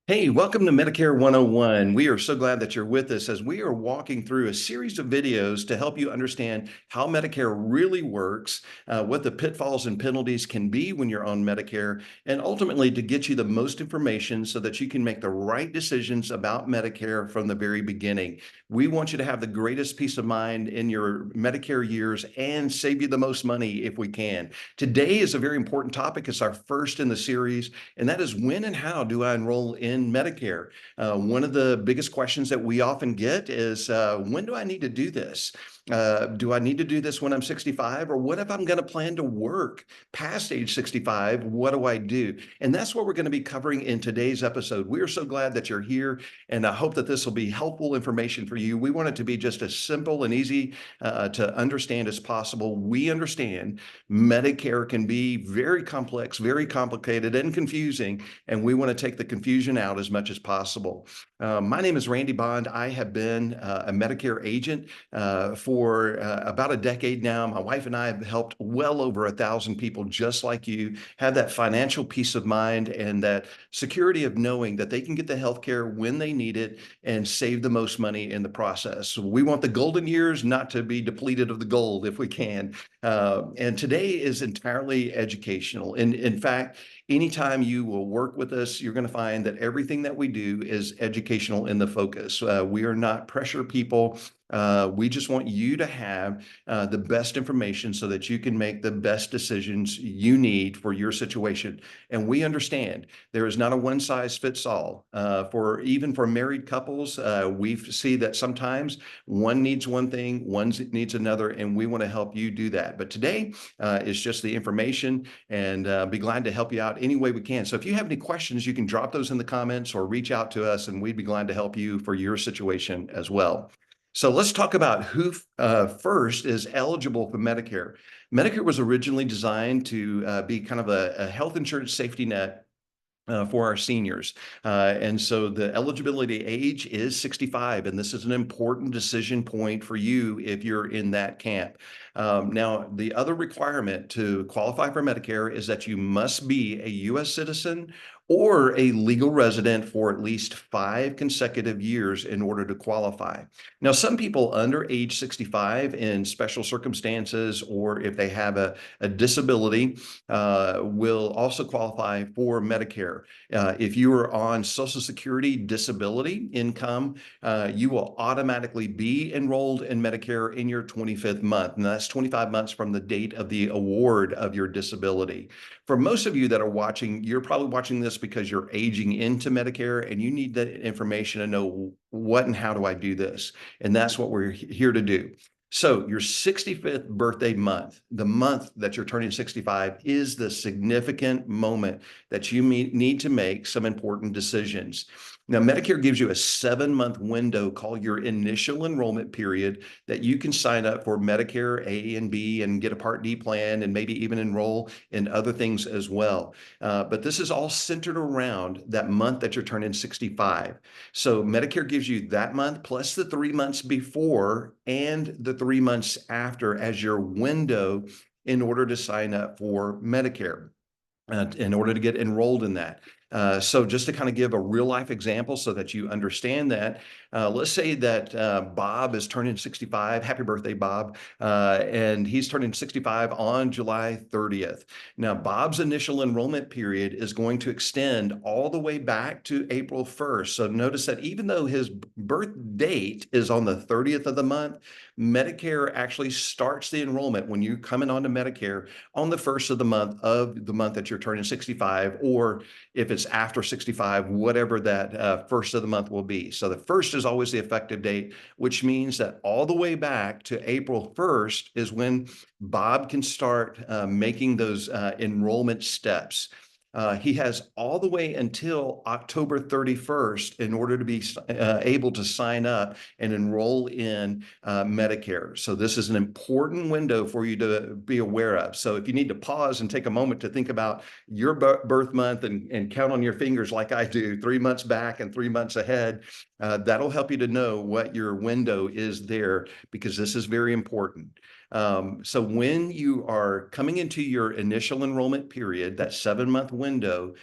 Hey, welcome to Medicare 101. We are so glad that you're with us as we are walking through a series of videos to help you understand how Medicare really works, what the pitfalls and penalties can be when you're on Medicare, and ultimately to get you the most information so that you can make the right decisions about Medicare from the very beginning. We want you to have the greatest peace of mind in your Medicare years and save you the most money if we can. Today is a very important topic. It's our first in the series, and that is when and how do I enroll in Medicare? One of the biggest questions that we often get is when do I need to do this? Do I need to do this when I'm 65? Or what if I'm going to plan to work past age 65? What do I do? And that's what we're going to be covering in today's episode. We are so glad that you're here, and I hope that this will be helpful information for you. We want it to be just as simple and easy to understand as possible. We understand Medicare can be very complex, very complicated, and confusing, and we want to take the confusion out as much as possible. My name is Randy Bond. I have been a Medicare agent for about a decade now. My wife and I have helped well over 1,000 people just like you have that financial peace of mind and that security of knowing that they can get the health care when they need it and save the most money in the process. So we want the golden years not to be depleted of the gold if we can. And today is entirely educational. In fact, anytime you will work with us, you're going to find that everything that we do is educational in the focus. We are not pressure people. We just want you to have the best information so that you can make the best decisions you need for your situation. And we understand there is not a one size fits all. Even for married couples, we see that sometimes one needs one thing, one needs another, and we want to help you do that. But today is just the information, and be glad to help you out any way we can. So if you have any questions, you can drop those in the comments or reach out to us, and we'd be glad to help you for your situation as well. So let's talk about who first is eligible for Medicare. Medicare was originally designed to be kind of a health insurance safety net for our seniors. And so the eligibility age is 65, and this is an important decision point for you if you're in that camp. Now, the other requirement to qualify for Medicare is that you must be a U.S. citizen or a legal resident for at least 5 consecutive years in order to qualify. Now, some people under age 65 in special circumstances, or if they have a disability, will also qualify for Medicare. If you are on Social Security disability income, you will automatically be enrolled in Medicare in your 25th month. And that's 25 months from the date of the award of your disability. For most of you that are watching, you're probably watching this because you're aging into Medicare and you need that information to know what and how do I do this? And that's what we're here to do. So your 65th birthday month, the month that you're turning 65, is the significant moment that you need to make some important decisions. Now, Medicare gives you a 7-month window called your initial enrollment period that you can sign up for Medicare A and B and get a Part D plan and maybe even enroll in other things as well. But this is all centered around that month that you're turning 65. So Medicare gives you that month plus the 3 months before and the 3 months after as your window in order to sign up for Medicare, in order to get enrolled in that. So just to kind of give a real life example so that you understand that, let's say that Bob is turning 65. Happy birthday, Bob. And he's turning 65 on July 30th. Now, Bob's initial enrollment period is going to extend all the way back to April 1st. So notice that even though his birth date is on the 30th of the month, Medicare actually starts the enrollment when you're coming onto Medicare on the 1st of the month that you're turning 65, or if it's after 65, whatever that first of the month will be. So the first is always the effective date, which means that all the way back to April 1st is when Bob can start making those enrollment steps. He has all the way until October 31st in order to be able to sign up and enroll in Medicare. So this is an important window for you to be aware of. So if you need to pause and take a moment to think about your birth month and count on your fingers like I do, 3 months back and 3 months ahead, that'll help you to know what your window is there, because this is very important. So when you are coming into your initial enrollment period, that 7-month window,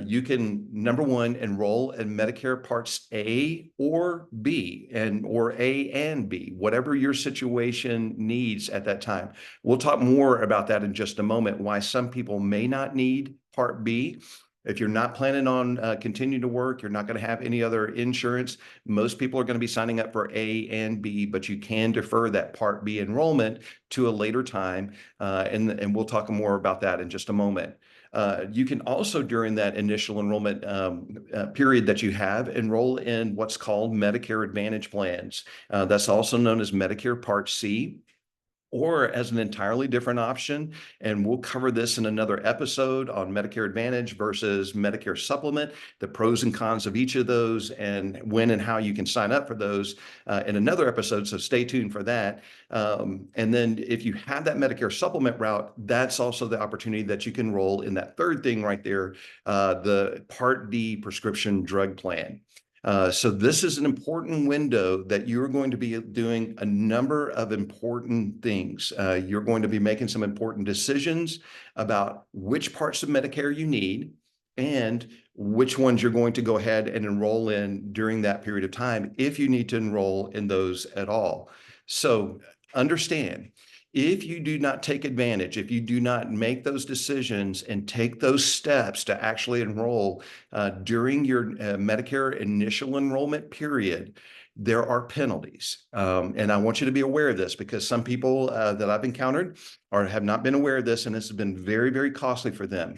you can, number one, enroll in Medicare Parts A or B, or A and B, whatever your situation needs at that time. We'll talk more about that in just a moment, why some people may not need Part B. If you're not planning on continuing to work, you're not going to have any other insurance. Most people are going to be signing up for A and B, but you can defer that Part B enrollment to a later time. And we'll talk more about that in just a moment. You can also, during that initial enrollment period that you have, enroll in what's called Medicare Advantage plans. That's also known as Medicare Part C, or as an entirely different option. And we'll cover this in another episode on Medicare Advantage versus Medicare Supplement, the pros and cons of each of those, and when and how you can sign up for those in another episode. So stay tuned for that. And then if you have that Medicare Supplement route, that's also the opportunity that you can enroll in that third thing right there, the Part D prescription drug plan. So this is an important window that you're going to be doing a number of important things. You're going to be making some important decisions about which parts of Medicare you need and which ones you're going to go ahead and enroll in during that period of time, if you need to enroll in those at all. So understand, if you do not take advantage, if you do not make those decisions and take those steps to actually enroll during your Medicare initial enrollment period, there are penalties. And I want you to be aware of this, because some people that I've encountered have not been aware of this, and this has been very, very costly for them.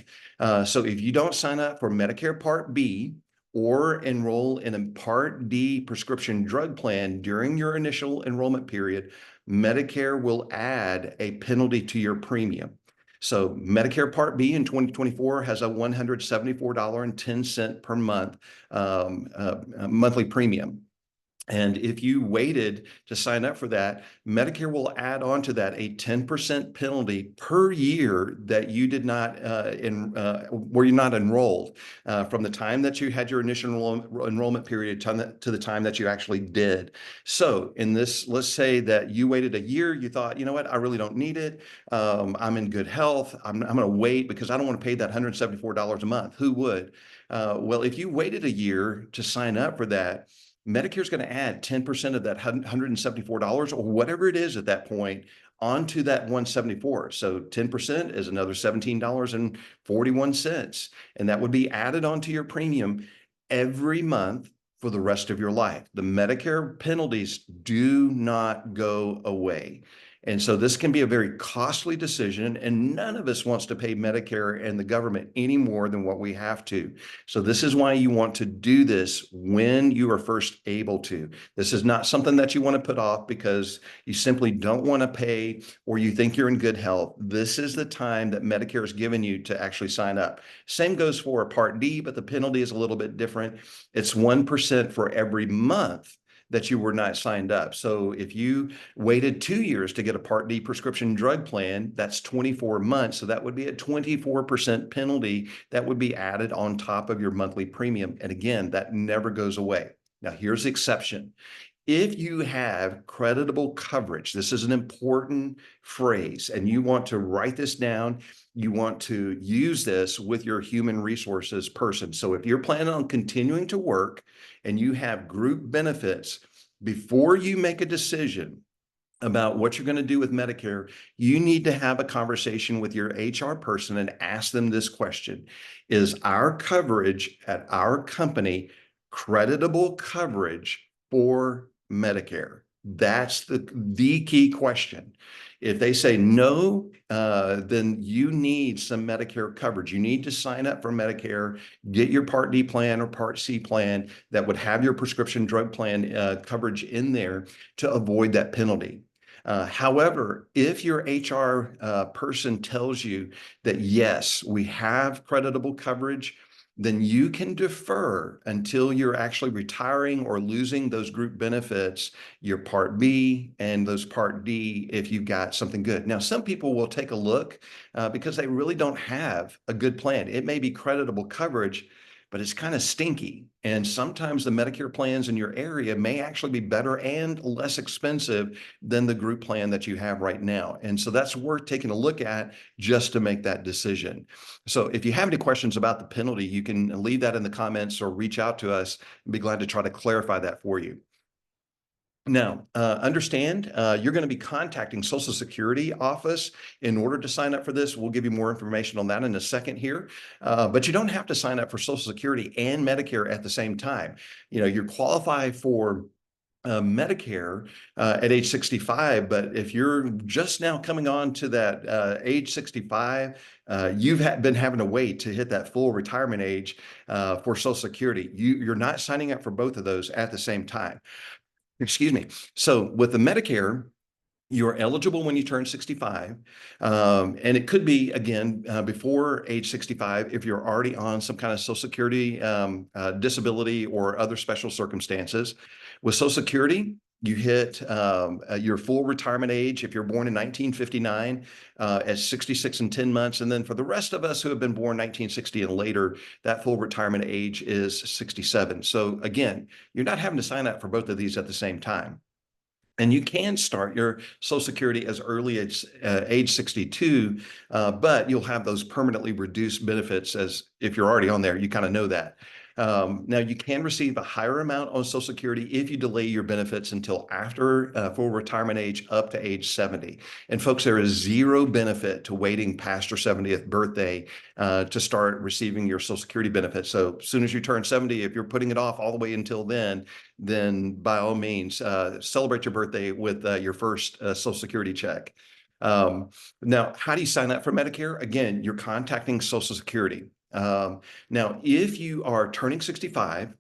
So if you don't sign up for Medicare Part B or enroll in a Part D prescription drug plan during your initial enrollment period, Medicare will add a penalty to your premium. So Medicare Part B in 2024 has a $174.10 per month monthly premium. And if you waited to sign up for that, Medicare will add on to that a 10% penalty per year that you did not, where you're not enrolled, from the time that you had your initial enrollment period to the time that you actually did. So in this, let's say that you waited a year, you thought, you know what, I really don't need it. I'm in good health. I'm going to wait because I don't want to pay that $174 a month. Who would? Well, if you waited a year to sign up for that, Medicare is going to add 10% of that $174 or whatever it is at that point onto that 174. So 10% is another $17.41. And that would be added onto your premium every month for the rest of your life. The Medicare penalties do not go away. And so this can be a very costly decision, and none of us wants to pay Medicare and the government any more than what we have to. So this is why you want to do this when you are first able to. This is not something that you want to put off because you simply don't want to pay or you think you're in good health. This is the time that Medicare has given you to actually sign up. Same goes for Part D, but the penalty is a little bit different. It's 1% for every month that you were not signed up. So if you waited 2 years to get a Part D prescription drug plan, that's 24 months. So that would be a 24% penalty that would be added on top of your monthly premium. And again, that never goes away. Now, here's the exception. If you have creditable coverage, this is an important phrase, and you want to write this down. You want to use this with your human resources person. So if you're planning on continuing to work and you have group benefits, before you make a decision about what you're going to do with Medicare, you need to have a conversation with your HR person and ask them this question: is our coverage at our company creditable coverage for Medicare? That's the key question. If they say no, then you need some Medicare coverage. You need to sign up for Medicare, get your Part D plan or Part C plan that would have your prescription drug plan coverage in there to avoid that penalty. However, if your HR person tells you that, yes, we have creditable coverage, then you can defer until you're actually retiring or losing those group benefits, your Part B and those Part D, if you've got something good. Now, some people will take a look because they really don't have a good plan. It may be creditable coverage, but it's kind of stinky. And sometimes the Medicare plans in your area may actually be better and less expensive than the group plan that you have right now. And so that's worth taking a look at just to make that decision. So if you have any questions about the penalty, you can leave that in the comments or reach out to us and be glad to try to clarify that for you. Now, understand you're going to be contacting Social Security office in order to sign up for this. We'll give you more information on that in a second here, but you don't have to sign up for Social Security and Medicare at the same time. You qualify for Medicare at age 65, but if you're just now coming on to that age 65, you've been having to wait to hit that full retirement age for Social Security. You're not signing up for both of those at the same time. Excuse me. So with the Medicare, you're eligible when you turn 65. And it could be, again, before age 65, if you're already on some kind of Social Security disability or other special circumstances. With Social Security, you hit your full retirement age if you're born in 1959 at 66 and 10 months. And then for the rest of us who have been born 1960 and later, that full retirement age is 67. So again, you're not having to sign up for both of these at the same time. And you can start your Social Security as early as age 62, but you'll have those permanently reduced benefits as if you're already on there, you kind of know that. Now, you can receive a higher amount on Social Security if you delay your benefits until after full retirement age up to age 70. And folks, there is zero benefit to waiting past your 70th birthday to start receiving your Social Security benefits. So as soon as you turn 70, if you're putting it off all the way until then by all means, celebrate your birthday with your first Social Security check. Now, how do you sign up for Medicare? Again, you're contacting Social Security. Now, if you are turning 65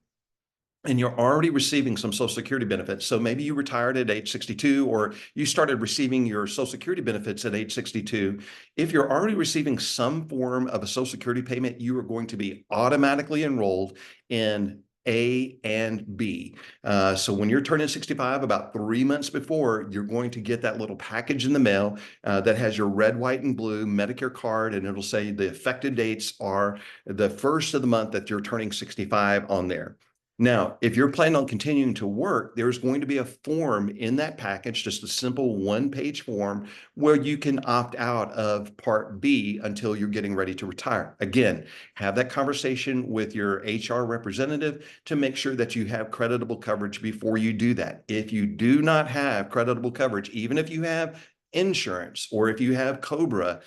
and you're already receiving some Social Security benefits, so maybe you retired at age 62 or you started receiving your Social Security benefits at age 62, if you're already receiving some form of a Social Security payment, you are going to be automatically enrolled in A and B. So when you're turning 65, about 3 months before, you're going to get that little package in the mail that has your red, white, and blue Medicare card, and it'll say the effective dates are the first of the month that you're turning 65 on there. Now, if you're planning on continuing to work, there's going to be a form in that package, just a simple one-page form where you can opt out of Part B until you're getting ready to retire. Again, have that conversation with your HR representative to make sure that you have creditable coverage before you do that. If you do not have creditable coverage, even if you have insurance or if you have COBRA,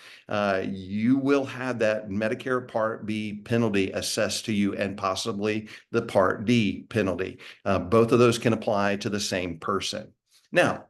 you will have that Medicare Part B penalty assessed to you and possibly the Part D penalty. Both of those can apply to the same person. Now,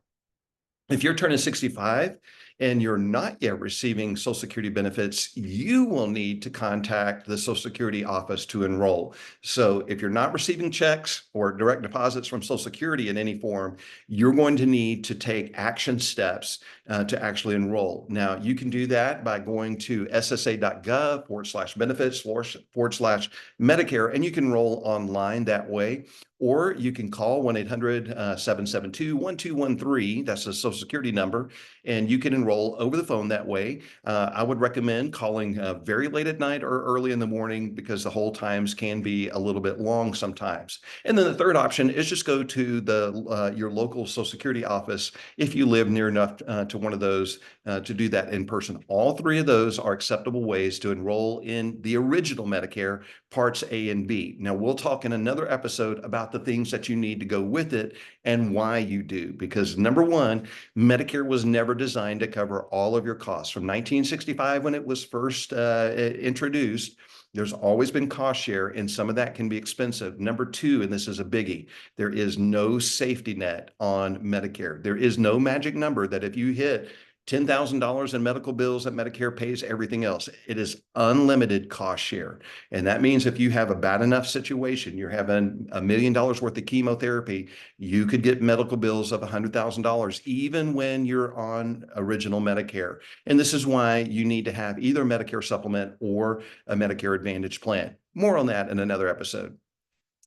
if you're turning 65 and you're not yet receiving Social Security benefits, you will need to contact the Social Security office to enroll. So if you're not receiving checks or direct deposits from Social Security in any form, you're going to need to take action steps to actually enroll. Now, you can do that by going to ssa.gov/benefits/Medicare, and you can enroll online that way. Or you can call 1-800-772-1213. That's the Social Security number, and you can enroll over the phone that way. I would recommend calling very late at night or early in the morning because the hold times can be a little bit long sometimes. And then the third option is just go to your local Social Security office if you live near enough to one of those to do that in person. All three of those are acceptable ways to enroll in the original Medicare Parts A and B. Now, we'll talk in another episode about the things that you need to go with it and why you do. Because number one, Medicare was never designed to cover all of your costs. From 1965, when it was first introduced, there's always been cost share, and some of that can be expensive. Number two, and this is a biggie, there is no safety net on Medicare. There is no magic number that if you hit $10,000 in medical bills that Medicare pays everything else. It is unlimited cost share. And that means if you have a bad enough situation, you're having $1 million worth of chemotherapy, you could get medical bills of $100,000 even when you're on original Medicare. And this is why you need to have either a Medicare supplement or a Medicare Advantage plan. More on that in another episode.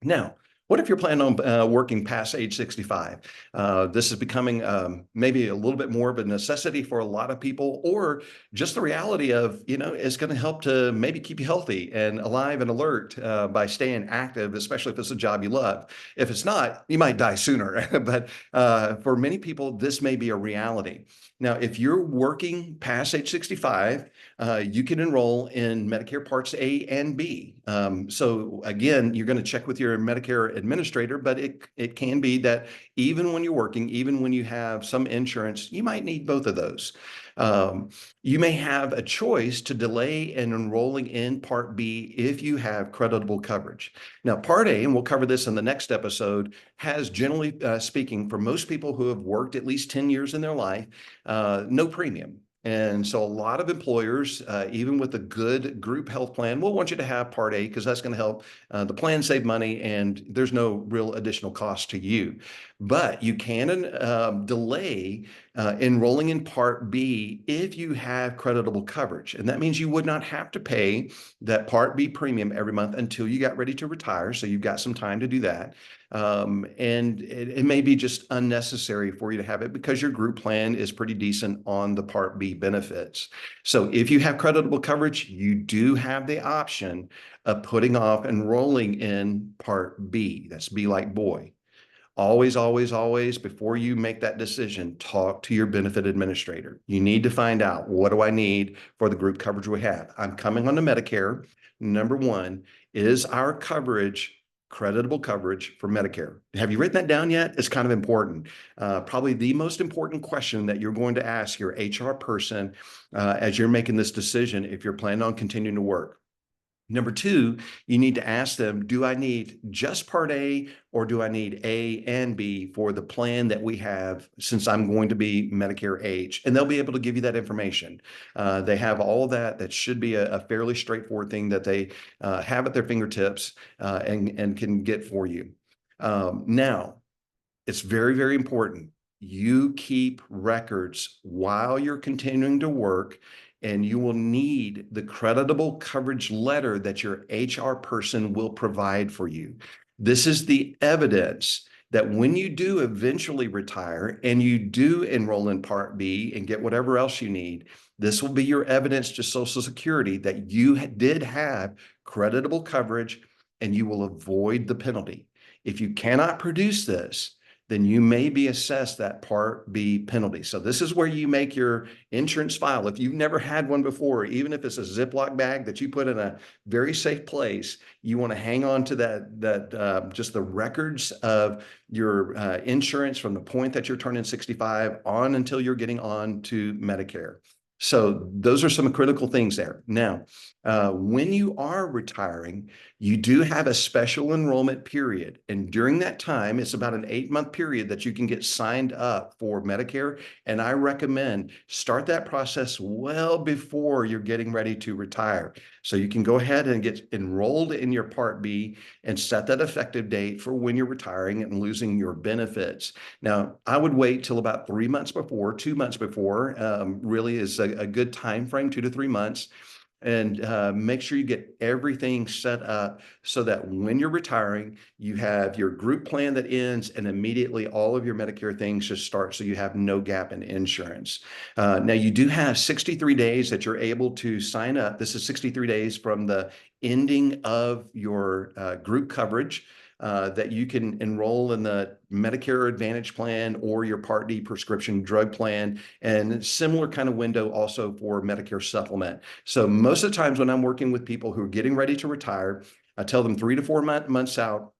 Now, What if you're planning on working past age 65? This is becoming maybe a little bit more of a necessity for a lot of people, or just the reality of, it's going to help to maybe keep you healthy and alive and alert by staying active, especially if it's a job you love. If it's not, you might die sooner. But for many people, this may be a reality. Now, if you're working past age 65, you can enroll in Medicare Parts A and B. So again, you're going to check with your Medicare administrator, but it can be that even when you're working, even when you have some insurance, you might need both of those. You may have a choice to delay in enrolling in Part B if you have creditable coverage. Now, Part A, and we'll cover this in the next episode, has generally speaking, for most people who have worked at least 10 years in their life, no premium. And so a lot of employers, even with a good group health plan, will want you to have Part A because that's going to help the plan save money and there's no real additional cost to you. But you can delay enrolling in Part B if you have creditable coverage. And that means you would not have to pay that Part B premium every month until you got ready to retire. So you've got some time to do that. And it may be just unnecessary for you to have it because your group plan is pretty decent on the Part B benefits. So if you have creditable coverage, you do have the option of putting off enrolling in Part B. That's B like boy. Always, always, always, before you make that decision, talk to your benefit administrator. You need to find out, what do I need for the group coverage we have? I'm coming on to Medicare. Number one, is our coverage creditable coverage for Medicare? Have you written that down yet? It's kind of important. Probably the most important question that you're going to ask your HR person as you're making this decision if you're planning on continuing to work. Number two, you need to ask them, do I need just Part A or do I need A and B for the plan that we have since I'm going to be Medicare age? And they'll be able to give you that information. They have all of that. That should be a fairly straightforward thing that they have at their fingertips and can get for you. Now, it's very, very important. You keep records while you're continuing to work, and you will need the creditable coverage letter that your HR person will provide for you. This is the evidence that when you do eventually retire and you do enroll in Part B and get whatever else you need, this will be your evidence to Social Security that you did have creditable coverage and you will avoid the penalty. If you cannot produce this, then you may be assessed that Part B penalty. So this is where you make your insurance file. If you've never had one before, even if it's a Ziploc bag that you put in a very safe place, you want to hang on to that just the records of your insurance from the point that you're turning 65 on until you're getting on to Medicare. So those are some critical things there. Now, when you are retiring, you do have a special enrollment period. And during that time, it's about an 8-month period that you can get signed up for Medicare. And I recommend start that process well before you're getting ready to retire. So you can go ahead and get enrolled in your Part B and set that effective date for when you're retiring and losing your benefits. Now, I would wait till about 3 months before, 2 months before, really is a good time frame, 2 to 3 months. And make sure you get everything set up so that when you're retiring, you have your group plan that ends and immediately all of your Medicare things just start so you have no gap in insurance. Now, you do have 63 days that you're able to sign up. This is 63 days from the ending of your group coverage. That you can enroll in the Medicare Advantage plan or your Part D prescription drug plan, and similar kind of window also for Medicare Supplement. So most of the times when I'm working with people who are getting ready to retire, I tell them 3 to 4 months out,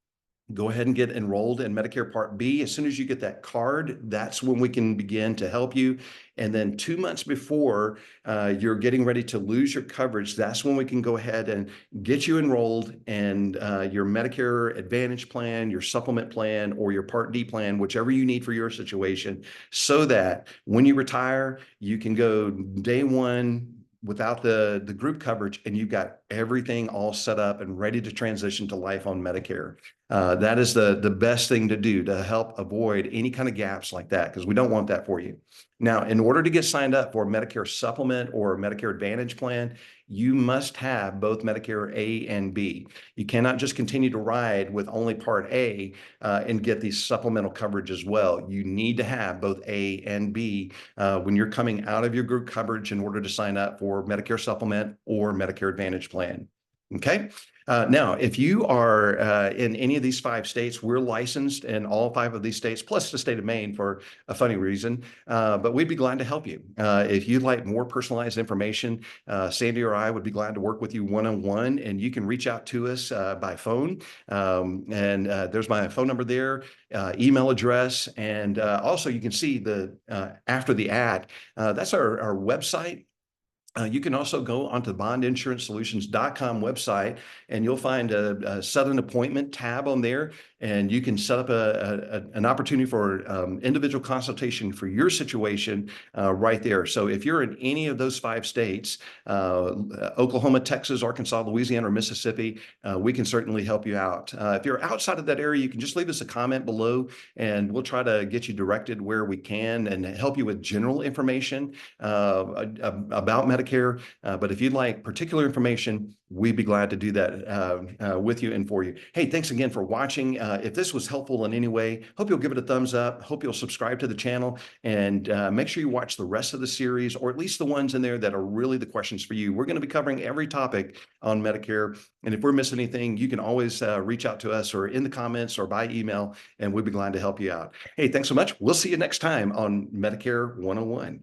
go ahead and get enrolled in Medicare Part B. As soon as you get that card, that's when we can begin to help you. And then 2 months before you're getting ready to lose your coverage, that's when we can go ahead and get you enrolled and your Medicare Advantage plan, your supplement plan, or your Part D plan, whichever you need for your situation, so that when you retire, you can go day one without the group coverage and you've got everything all set up and ready to transition to life on Medicare. That is the best thing to do to help avoid any kind of gaps like that, because we don't want that for you. Now, in order to get signed up for a Medicare Supplement or a Medicare Advantage plan, you must have both Medicare A and B. You cannot just continue to ride with only Part A and get the supplemental coverage as well. You need to have both A and B when you're coming out of your group coverage in order to sign up for Medicare Supplement or Medicare Advantage plan. Okay. Now, if you are in any of these 5 states, we're licensed in all 5 of these states, plus the state of Maine for a funny reason, but we'd be glad to help you. If you'd like more personalized information, Sandy or I would be glad to work with you one-on-one, and you can reach out to us by phone. There's my phone number there, email address, and also you can see the after the ad, that's our website. You can also go onto the bondinsuranceSolutions.com website, and you'll find a set an appointment tab on there, and you can set up an opportunity for individual consultation for your situation right there. So if you're in any of those 5 states, Oklahoma, Texas, Arkansas, Louisiana, or Mississippi, we can certainly help you out. If you're outside of that area, you can just leave us a comment below, and we'll try to get you directed where we can and help you with general information about Medicare. But if you'd like particular information, we'd be glad to do that with you and for you. Hey, thanks again for watching. If this was helpful in any way, hope you'll give it a thumbs up. Hope you'll subscribe to the channel, and make sure you watch the rest of the series, or at least the ones in there that are really the questions for you. We're going to be covering every topic on Medicare. And if we're missing anything, you can always reach out to us or in the comments or by email, and we'd be glad to help you out. Hey, thanks so much. We'll see you next time on Medicare 101.